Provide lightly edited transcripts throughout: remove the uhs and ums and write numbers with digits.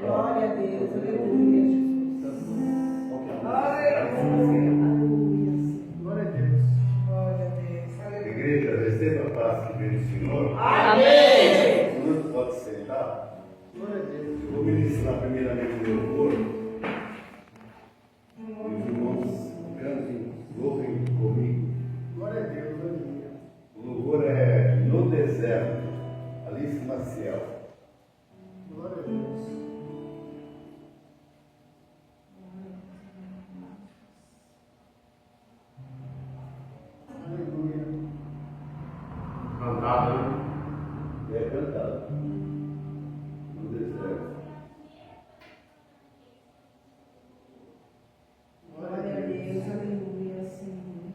Glória a Deus, aleluia, Jesus. Glória a Deus. Glória a Deus. Glória a Deus. Aleluia. Igreja, receba a paz que vem do Senhor. Amém. O Senhor pode sentar. Glória a Deus. Eu vou ministrar primeiramente o louvor. Os irmãos cantem, louvem comigo. Glória a Deus. Aleluia. O louvor é No Deserto, Alice Maciel. Glória a Deus. Aleluia. Cantado, né? É cantado. No deserto. Glória a Deus, aleluia, Senhor.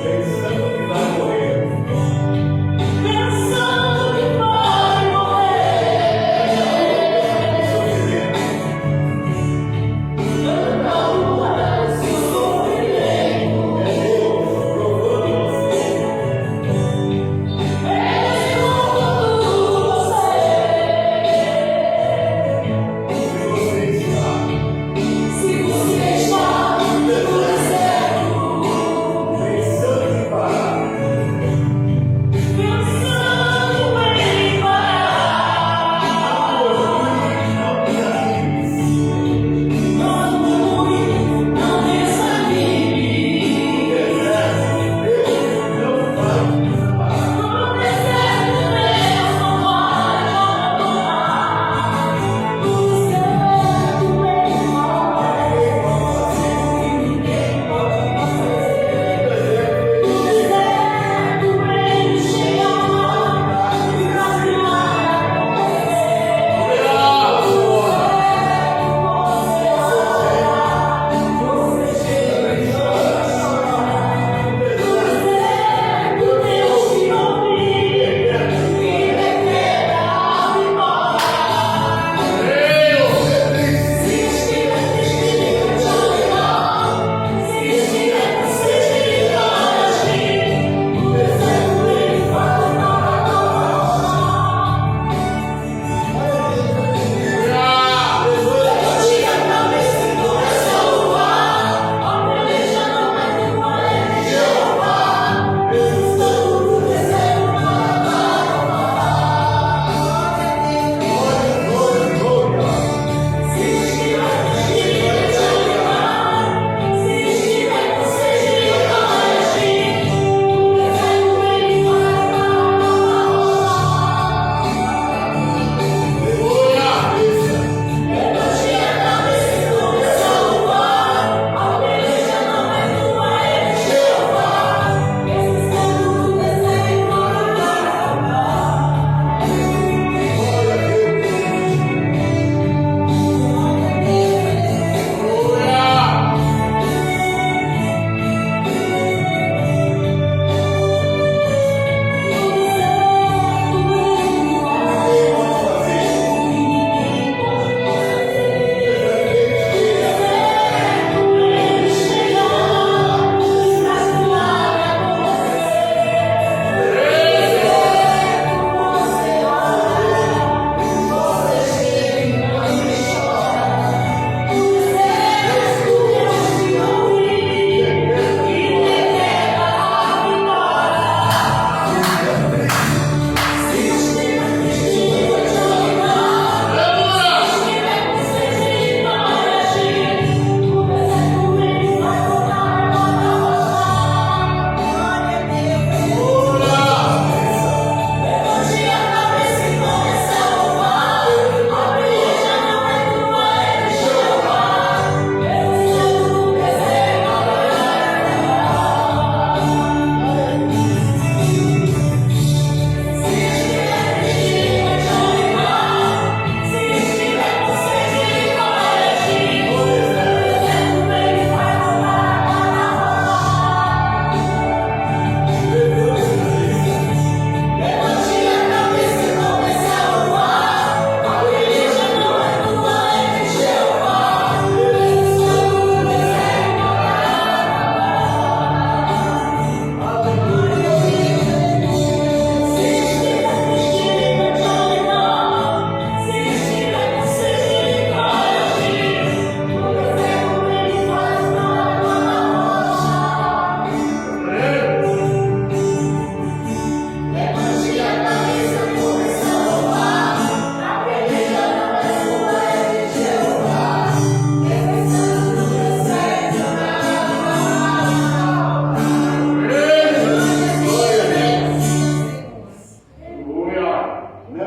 Pensando que vai morrer. Pensando que vai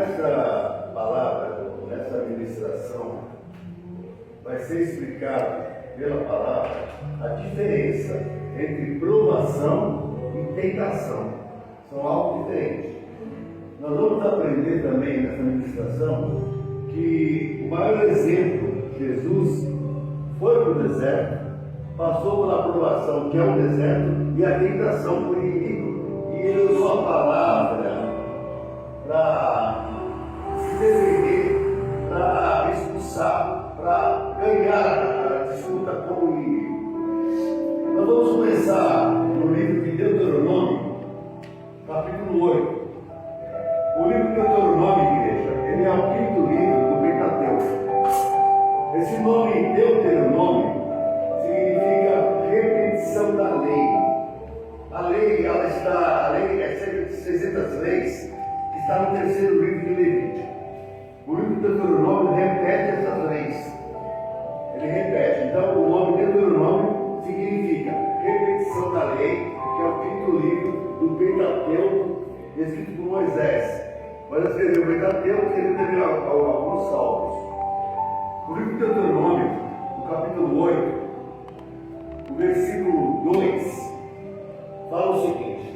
nessa palavra, nessa ministração, vai ser explicado pela palavra a diferença entre provação e tentação. São algo diferente. Nós vamos aprender também nessa ministração que o maior exemplo, Jesus, foi para o deserto, passou pela provação, que é o deserto, e a tentação por inimigo. E ele usou a palavra para se defender, para expulsar, para ganhar a disputa com o inimigo. Nós vamos começar no livro de Deuteronômio, capítulo 8. O livro de Deuteronômio, igreja, ele é o quinto livro do Pentateuco. Esse nome Deuteronômio significa repetição da lei. A lei, a lei é cerca de 600 leis, que está no terceiro livro de Levítico. O livro de Deuteronômio repete essas leis. Ele repete. Então, o nome Deuteronômio significa repetição da lei, que é o quinto livro do Pentateuco, escrito por Moisés. Mas escreveu o Pentateuco, ele teve alguns salmos. O livro de Deuteronômio, no capítulo 8, o versículo 2, fala o seguinte: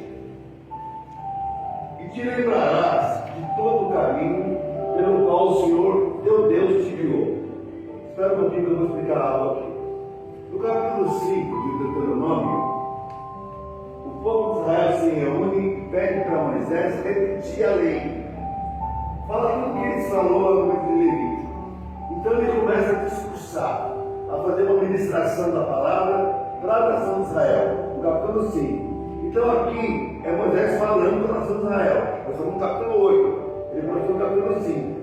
e te lembrarás de todo o caminho pelo qual o Senhor teu Deus te guiou. Espera um pouquinho que eu vou explicar algo aqui. No capítulo 5 de Deuteronômio, o povo de Israel se reúne e pede para Moisés repetir a lei. Fala tudo o que ele falou no livro de Levítico. Então ele começa a discursar, a fazer uma ministração da palavra para a nação de Israel, no capítulo 5. Então aqui é Moisés falando para a nação de Israel. Nós estamos no capítulo 8, ele começou no capítulo 5.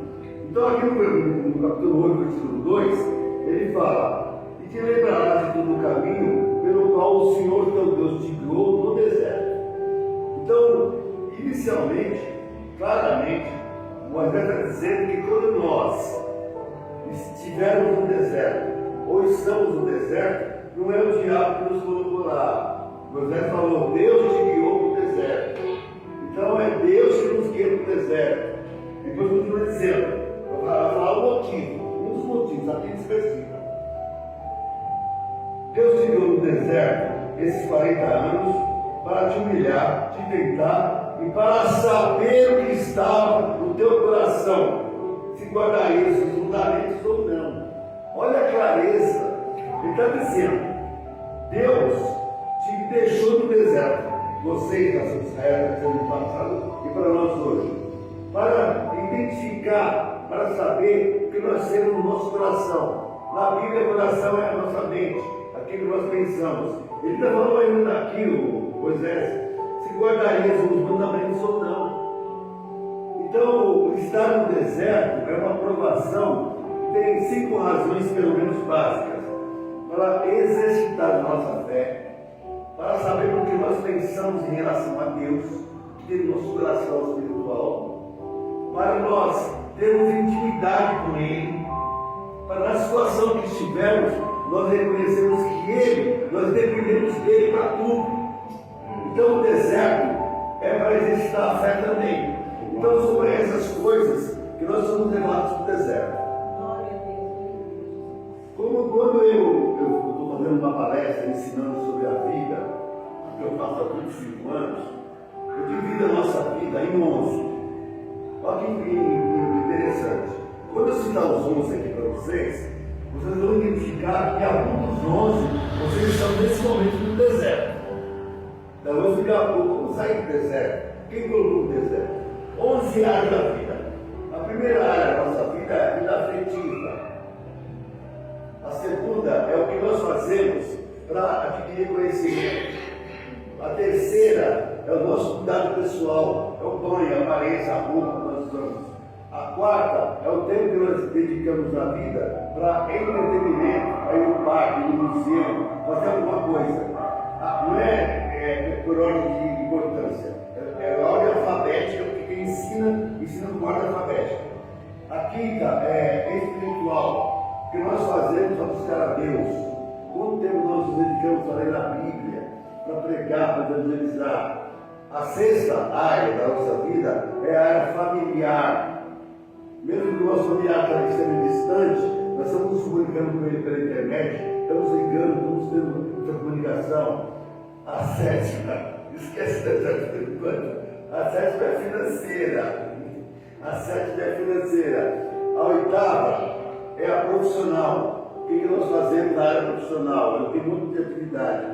Então aqui no capítulo 8, versículo 2, ele fala: e te lembrarás de todo o caminho pelo qual o Senhor teu Deus te guiou no deserto. Então, inicialmente, claramente, Moisés está dizendo que quando nós estivermos no deserto, ou estamos no deserto, não é o diabo que nos colocou lá. Moisés falou: Deus te guiou para o deserto. Então é Deus que nos guia para o deserto. Depois continua dizendo, vai falar o motivo, um dos motivos, aqui específico. Deus te guiou no deserto esses 40 anos para te humilhar, te tentar e para saber o que estava no teu coração, se guardarias os mandamentos ou não. Olha a clareza. Ele está dizendo: Deus te deixou no deserto, vocês, nação de Israel, no passado e para nós hoje, para identificar, para saber o que nós temos no nosso coração. Na Bíblia, o coração é a nossa mente, aquilo que nós pensamos. Ele está falando ainda daqui, Moisés, se guardarias os mandamentos ou não. Então, estar no deserto é uma provação que tem 5 razões, pelo menos básicas, para exercitar a nossa fé, para saber o que nós pensamos em relação a Deus, que tem no nosso coração espiritual, para nós termos intimidade com Ele, para na situação que estivermos, nós reconhecemos que nós dependemos dele para tudo. Então o deserto é para exercitar a fé também. Então são essas coisas que nós somos levados para o deserto. Como quando eu estou fazendo uma palestra ensinando sobre a vida, que eu faço há 25 anos, eu divido a nossa vida em 11. Olha que interessante. Quando eu citar os 11 aqui para vocês vão identificar que alguns dos 11 vocês estão nesse momento no deserto. Então eu vou explicar como sair do deserto. Quem colocou o deserto? 11 áreas da vida. A primeira área da nossa vida é a vida afetiva. A segunda é o que nós fazemos para adquirir conhecimento. A terceira é o nosso cuidado pessoal, é o banho, a aparência, a roupa que nós usamos. A quarta é o tempo que nós dedicamos na vida para entretenimento, para ir no parque, no museu, fazer alguma coisa. Não é por ordem de importância, é ordem alfabética, porque quem ensina por ordem alfabética. A quinta é espiritual, que nós fazemos para buscar a Deus. Quanto tempo nós nos dedicamos para ler a Bíblia, para pregar, para evangelizar. A sexta área da nossa vida é a área familiar. Mesmo que o nosso familiar esteja distante, nós estamos nos comunicando com ele pela internet, estamos ligando, estamos tendo essa comunicação. A sétima, esquece da sétima quanto? A sétima é financeira. A sétima é financeira. A oitava é a profissional. O que nós fazemos na área profissional? Eu tenho muita atividade.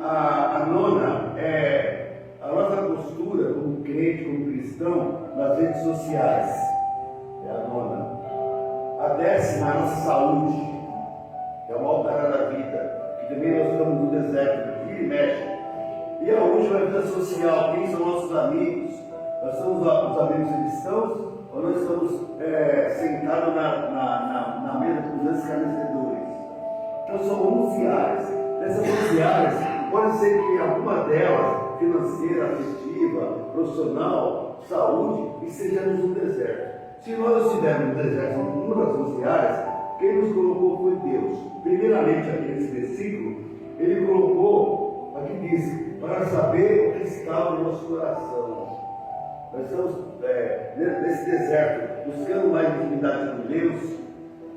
A nona é a nossa postura como crente, como cristão, nas redes sociais. É a nona. A décima é a nossa saúde. É o altar da vida. Que também nós estamos no deserto, que mexe. E a última é a vida social. Quem são nossos amigos? Nós somos os amigos cristãos ou nós estamos sentados na mesa com os escarnecedores? Então são 11 áreas. Nessas 11 áreas, pode ser que alguma delas, financeira, afetiva, profissional, saúde, estejamos no deserto. Se nós estivermos no deserto em uma das 11 áreas, quem nos colocou foi Deus. Primeiramente, aqui nesse versículo, ele colocou, aqui diz, para saber o que estava no nosso coração. Nós estamos nesse deserto, buscando mais intimidade com Deus,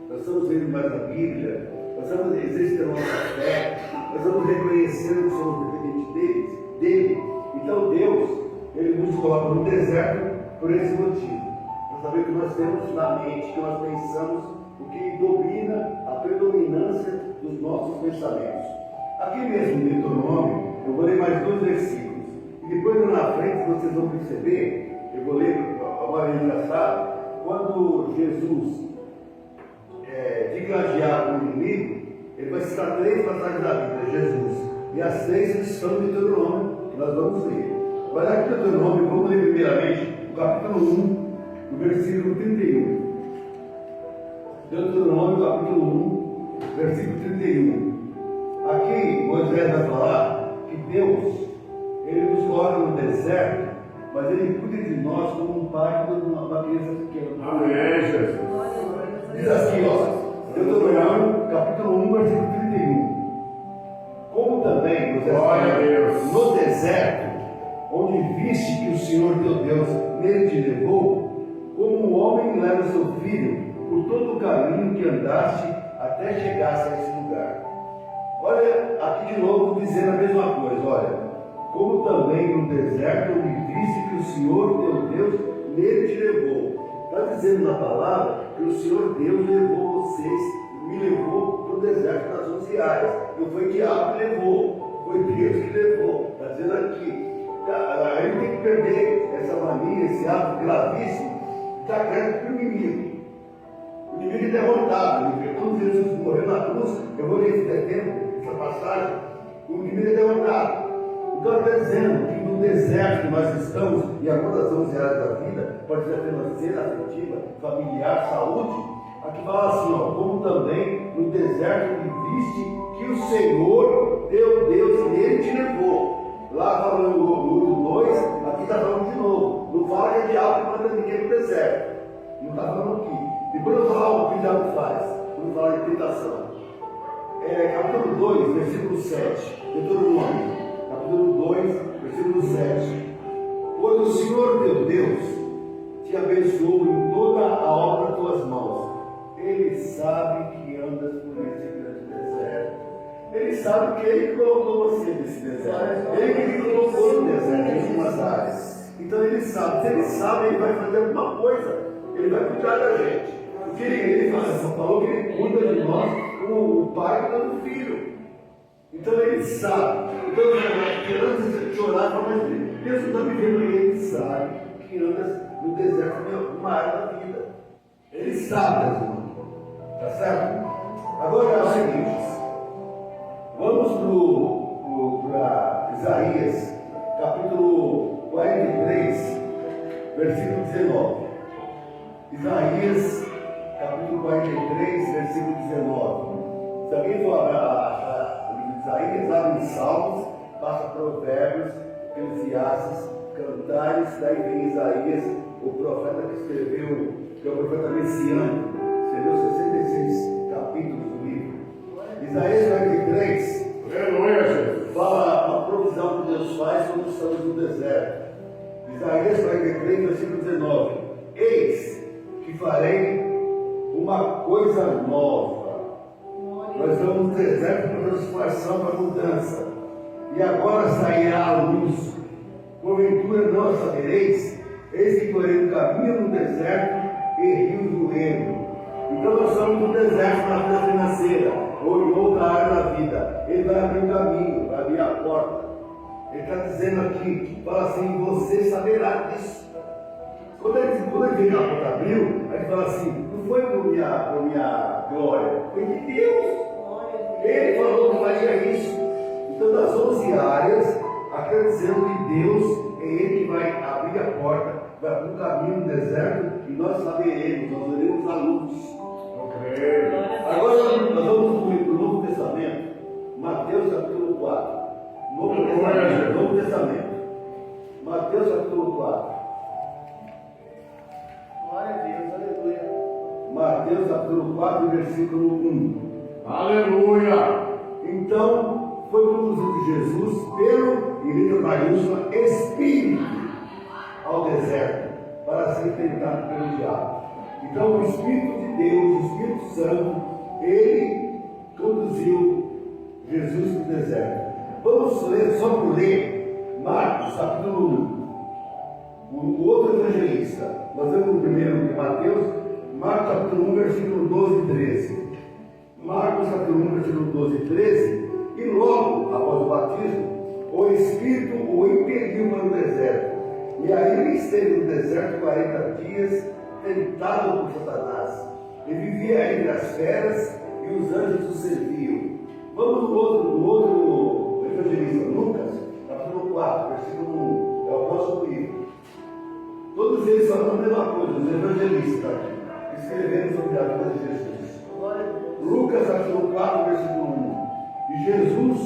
nós estamos lendo mais a Bíblia, nós estamos exercitando nossa fé, nós estamos reconhecendo que somos dependentes dele. Então Deus, ele nos coloca no deserto por esse motivo. Para saber o que nós temos na mente, que nós pensamos, o que domina a predominância dos nossos pensamentos. Aqui mesmo no Deuteronômio, eu vou ler mais 2 versículos. E depois lá na frente vocês vão perceber, eu vou ler, agora é engraçado, quando Jesus gladiar com o inimigo, ele vai citar 3 passagens da Bíblia, Jesus. E as 3 estão no Deuteronômio, que nós vamos ler. Olha aqui no Deuteronômio, vamos ler primeiramente o capítulo 1, no versículo 31. Deuteronômio, capítulo 1, versículo 31. Aqui, Moisés vai falar que Deus, ele nos coloca no deserto, mas ele cuida de nós como um pai cuida de uma criança pequena. Amém, Jesus. Diz assim, ó, Deuteronômio, capítulo 1, versículo 31. Como também, Glória a Deus. no deserto, onde viste que o Senhor teu Deus nele te levou, como um homem leva seu filho por todo o caminho que andaste até chegasse a esse lugar. Olha, aqui de novo dizendo a mesma coisa, olha, como também no deserto onde viste que o Senhor teu Deus nele te levou. Está dizendo na palavra que o Senhor Deus levou vocês, me levou para o deserto das 11 áreas. Não foi o diabo que levou, foi Deus que levou. Está dizendo aqui. A gente tem que perder essa mania, esse hábito gravíssimo de estar crédito para o inimigo. O inimigo é derrotado. Quando Jesus morreu na cruz, eu vou ler esse tempo, essa passagem, o inimigo é derrotado. Então está dizendo que no deserto que nós estamos, e algumas das 11 áreas da vida, pode ser financeira, afetiva, familiar, saúde, aqui fala assim, ó, como também no deserto que viste que o Senhor, teu Deus, nele te levou. Lá falando no 2, aqui está falando de novo. Não fala que é diabo que manda ninguém no deserto. Não está falando aqui. Depois eu vou falar o que o diabo faz. Vamos falar de tentação. Capítulo 2, versículo 7. Deuteronômio. Capítulo 2, versículo 7. Pois o Senhor teu Deus te abençoou em toda a obra das tuas mãos. Ele sabe que andas por esse grande deserto. Ele sabe que ele colocou você nesse deserto. Ele que me colocou no deserto, em algumas áreas. Então ele sabe. Se ele sabe, ele vai fazer alguma coisa. Ele vai cuidar da gente. Porque ele falou que ele cuida de nós como o pai cuida do filho. Então ele sabe. Então, antes de chorar, fala, mas Deus não está me vendo. Ele sabe que andas no deserto de uma área da vida. Ele sabe, irmão. Tá certo? Agora é o seguinte. Vamos para Isaías, capítulo 43, versículo 19. Isaías, capítulo 43, versículo 19. Se alguém for achar o livro de Isaías, abre em Salmos, passa Provérbios, Eclesiastes, Cantares, daí vem Isaías, o profeta que escreveu, que é o profeta messiânico, escreveu 66 capítulos do livro. Isaías 43 fala a provisão que Deus faz quando estamos no deserto. Isaías 43, versículo 19. Eis que farei uma coisa nova. Nós vamos no deserto para transformação, para mudança. E agora sairá a luz. Porventura não a sabereis? Eis que porém um caminho no deserto e rios no reino. Então nós estamos no deserto na vida financeira, ou em outra área da vida. Ele vai abrir um caminho, vai abrir a porta. Ele está dizendo aqui, fala assim, você saberá disso. Quando ele vem na porta abriu, aí ele fala assim, não foi por minha glória, foi de Deus. Ele falou que faria isso. Então das 11 áreas, aqui está dizendo que Deus é Ele que vai abrir a porta, vai abrir um caminho no deserto e nós saberemos, nós veremos a luz. Agora nós vamos para o Novo Testamento, Mateus capítulo 4. Novo Testamento. Mateus capítulo 4. Glória a Deus, aleluia. Mateus capítulo 4, versículo 1. Aleluia! Então foi conduzido Jesus pelo Espírito maiúsculo Espírito ao deserto para ser tentado pelo diabo. Então o Espírito de Deus, o Espírito Santo, ele conduziu Jesus para o deserto. Vamos ler, só por ler, Marcos capítulo 1. O outro evangelista, nós vemos o primeiro de Mateus, Marcos capítulo 1, versículo 12 e 13. Marcos capítulo 1, versículo 12 e 13, e logo após o batismo, o Espírito o impeliu para o deserto. E aí ele esteve no deserto 40 dias, tentado por Satanás. Ele vivia entre as feras e os anjos o serviam. Vamos no outro evangelista, Lucas, capítulo 4, versículo 1, é o próximo livro. Todos eles falam a mesma coisa, os evangelistas, escrevendo sobre a vida de Jesus. Glória a Deus. Lucas capítulo 4, versículo 1. E Jesus,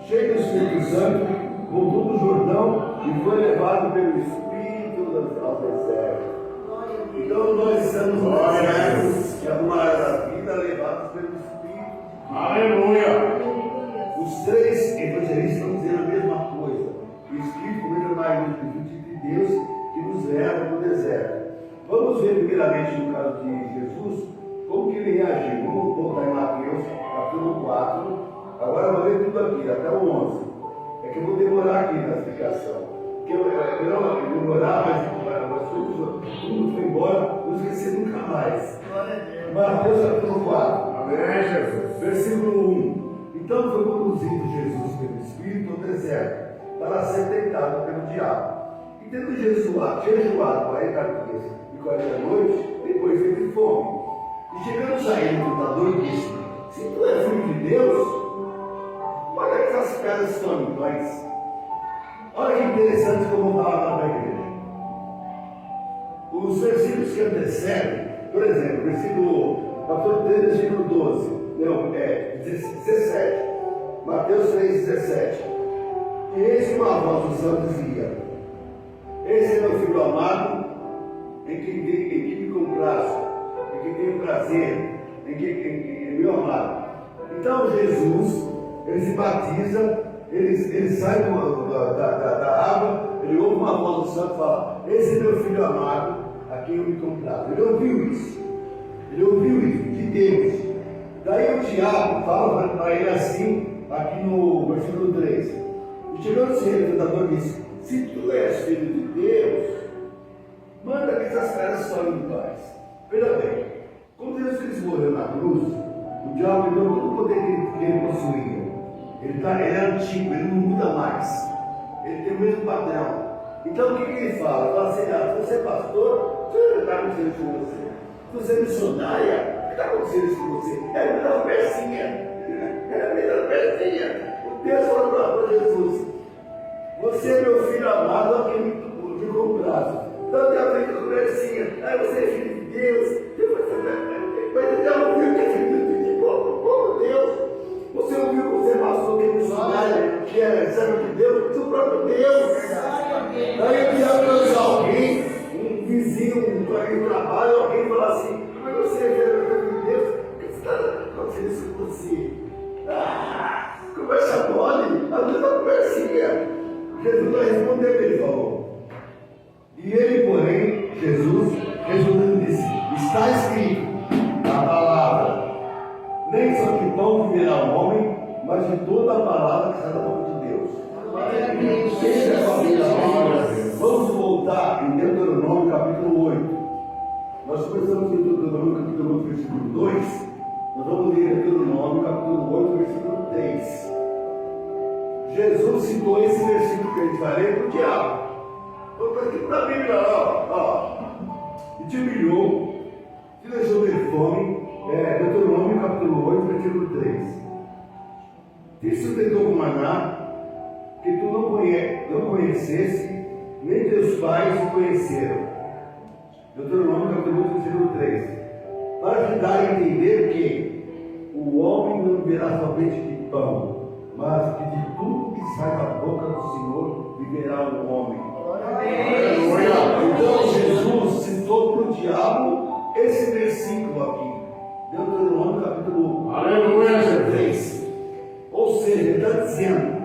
cheio do Espírito Santo, voltou do Jordão e foi levado pelo Espírito ao deserto. Então nós estamos no deserto, que é uma área da vida, levados pelo Espírito. Aleluia! Os três evangelistas estão dizendo a mesma coisa. O Espírito, como ele vai no Espírito de Deus, que nos leva para o deserto. Vamos ver primeiramente no caso de Jesus, como que ele reagiu. Vamos voltar em Mateus, capítulo 4. Agora eu vou ler tudo aqui, até o 11. É que eu vou demorar aqui na explicação. Porque eu não demorar, mas tudo foi embora, não esqueci nunca mais. Glória a Deus. Mateus capítulo 4. Amém, Jesus. Versículo 1. Então foi conduzido Jesus pelo Espírito ao deserto, para ser tentado pelo diabo. E tendo jejuado 40 dias e 40 noites, depois teve fome. E chegando a ele, o tentador disse: se tu és filho de Deus, olha que essas pedras estão em pães. Olha que interessante como eu vou falar para a igreja. Os versículos que antecedem, por exemplo, capítulo 3, versículo 12, não, 17, Mateus 3, 17. E eis que uma voz do céu dizia: esse é meu filho amado, em que me comprazo, em que tenho prazer, em meu amado. Então Jesus, ele se batiza, ele sai da água, ele ouve uma voz do céu e fala: esse é meu filho amado, a quem eu me comprazo. Ele ouviu isso de Deus. Daí o diabo fala para ele assim, aqui no versículo 3. E chegando-se ele, o tentador disse: se tu és filho de Deus, manda que essas pedras se tornem pães. Veja bem, quando Jesus morreu na cruz, o diabo deu todo o poder que ele possuía. Ele é antigo, ele não muda mais. Ele tem o mesmo padrão. Então o que ele fala? Ele fala assim: você é pastor, o que está acontecendo com você? Você é missionária, o que está acontecendo com você? É a melhor pecinha. É a melhor pecinha. O Deus falou para Jesus: você é meu filho amado, a quem me comprazo. Então tem a ver com conversinha. Aí você é filho de Deus. Mas ele já ouviu que é filho de Deus. Como Deus? Você ouviu que você é pastor, que é missionário, que é servo de Deus? Do próprio Deus. Daí o diabo lança alguém, um vizinho, um colega de trabalho, alguém fala assim: mas você é filho de Deus? O que está acontecendo isso com você? Conversa mole, a mesma conversinha. Jesus vai responder, ele falou. E ele, porém, Jesus, respondendo, disse: não viverá o homem, mas de toda a palavra que sai da boca de Deus. Glória a Deus. Quem quer saber a Bíblia? Vamos voltar em Deuteronômio capítulo 8. Nós começamos em Deuteronômio capítulo 8, versículo 2. Nós vamos ler Deuteronômio capítulo 8, versículo 3. Jesus citou esse versículo que a gente vai ler para o diabo. Está aqui na Bíblia, ó. E te humilhou, te deixou ter fome. Deuteronômio capítulo 8, versículo 3. Te sustentou com maná, que tu não conhecesse, nem teus pais o conheceram. Deuteronômio capítulo 8, versículo 3. Para te dar a entender que o homem não viverá somente de pão, mas que de tudo que sai da boca do Senhor viverá o homem. Então Jesus citou para o diabo esse versículo aqui, Deuteronômio capítulo 3. Ou seja, ele está dizendo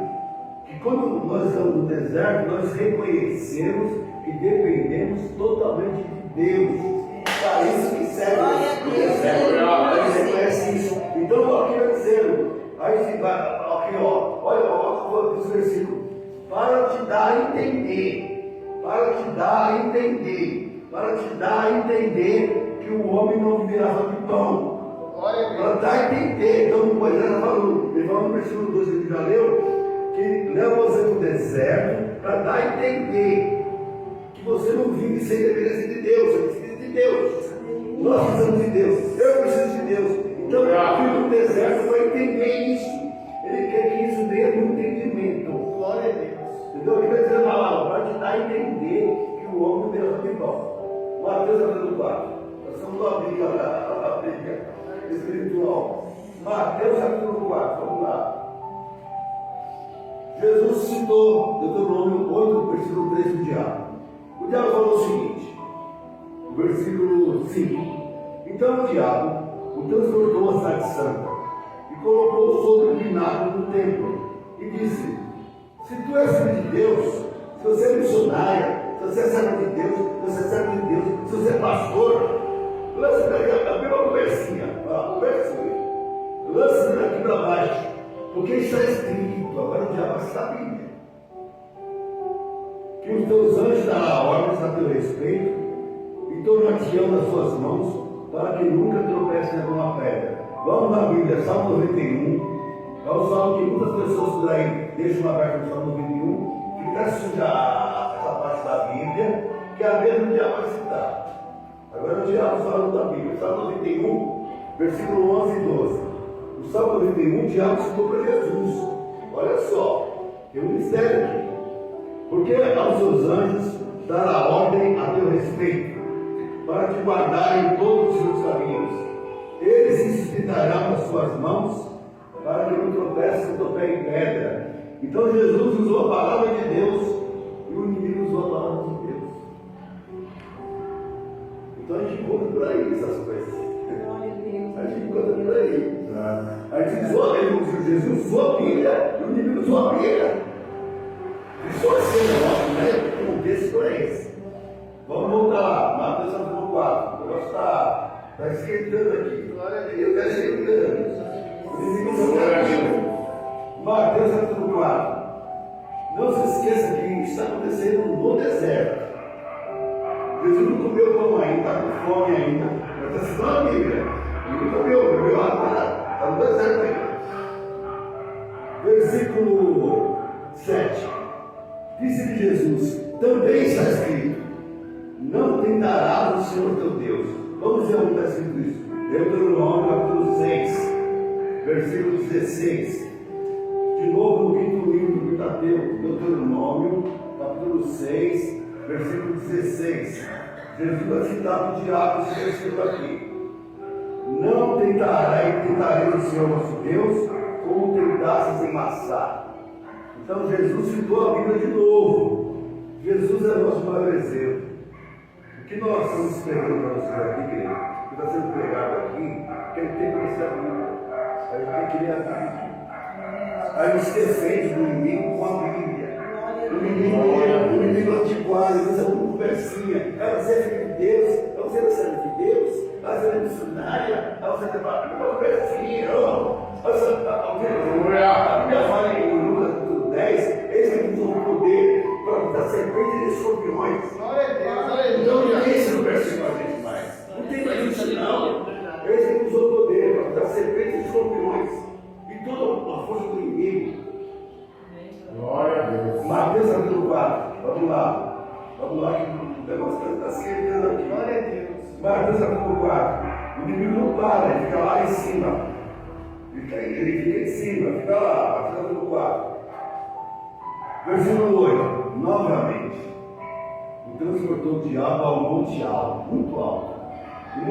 que quando nós estamos no deserto, nós reconhecemos que dependemos totalmente de Deus. Para isso que serve o deserto. A gente reconhece isso. Então, aqui está dizendo, aí se vai, aqui ó, olha esse versículo. Para te dar a entender, para te dar a entender que o homem não viverá só de pão. Para dar a entender. Então, o Moisés falou, ele falou no versículo 2 que ele já leu, que leva você para o deserto para dar a entender que você não vive sem dependência de Deus, você precisa de Deus. Nós precisamos de Deus, eu preciso de Deus. Então, o filho do deserto vai entender isso. Ele quer que isso venha no entendimento. Glória a Deus. Então, ele vai dizer a palavra para te dar a entender que o homem não tem pão. Mateus capítulo 4. Nós estamos abrindo a Bíblia espiritual. Mateus capítulo 4, vamos lá. Jesus citou Deuteronômio 8, versículo 3 do diabo. O diabo falou o seguinte, o versículo 5. Então o diabo o transportou à cidade santa e colocou sobre o pináculo do templo e disse: se tu és filho de Deus, se você é missionária, se você é servo de Deus, se você é servo de Deus, se você é pastor, lance daqui uma conversinha, lance daqui para baixo, porque está escrito, agora o diabo está na Bíblia, que os teus anjos darão ordens a teu respeito e tornar-te-ão nas suas mãos, para que nunca tropece em alguma pedra. Vamos na Bíblia, Salmo 91, é o salmo que muitas pessoas por aí deixam aberto no Salmo 91, que está suja essa parte da Bíblia, que a mesma o diabo vai citar. Agora o diabo falando da Bíblia, Salmo 91, versículo 11 e 12. O Salmo 91, o diabo citou para Jesus. Olha só, tem um mistério aqui. Porque aos seus anjos dará ordem a teu respeito, para te guardarem todos os seus caminhos. Eles se sustentarão nas suas mãos, para que não tropece o teu pé em pedra. Então Jesus usou a palavra de Deus e o inimigo usou a palavra de Deus. Então a gente encontra por aí essas coisas. A gente encontra por aí. A gente usou, Jesus usou a Bíblia e o inimigo usou a Bíblia. Isso vai ser negócio, né? Como desse por esse. Vamos voltar lá, Mateus capítulo 4. O negócio está esquentando aqui. Glória a Deus, está esquentando. Mateus capítulo 4. Não se esqueça que isso está acontecendo no deserto. Jesus não comeu pão ainda, está com fome ainda. Mas está citando a Bíblia. Ele não comeu, bebeu água, está no deserto ainda. Versículo 7. Disse-lhe Jesus: também está escrito, não tentarás o Senhor teu Deus. Vamos ver onde está escrito isso. Deuteronômio capítulo 6, versículo 16. De novo no quinto livro do Pentateuco, Deuteronômio capítulo 6, versículo 16. Jesus vai citar para o diabo esse versículo aqui. Não tentarei o Senhor nosso Deus, como tentasses em Massá. Então Jesus citou a Bíblia de novo. Jesus é o nosso maior exemplo. O que nós estamos pregando para você aqui, igreja, o que está sendo pregado aqui, que ele tem que conhecer a Bíblia. A gente tem que ler a Bíblia. A gente defende o inimigo com a Bíblia. O inimigo antiquário, ele usa uma conversinha. Você é filho de Deus, você é servo de Deus, você é missionária, você é uma conversinha. A Bíblia fala em Lucas 10, eles que usam o poder para dar serpentes e escorpiões. Glória a Deus, Então aleluia. não tem esse não persegue a gente mais. Não tem mais isso não. Eles que usam o poder para dar serpentes e escorpiões. E toda a força do inimigo. Glória a Deus. Mateus capítulo 4. Vamos lá. Vamos lá que o negócio está se quebrando aqui. Glória a Deus. Mateus capítulo 4. O inimigo não para, ele fica lá em cima. Ele fica em cima, fica lá, Mateus capítulo 4. Versículo 8. Novamente. O transportou o diabo ao monte alto, muito alto. E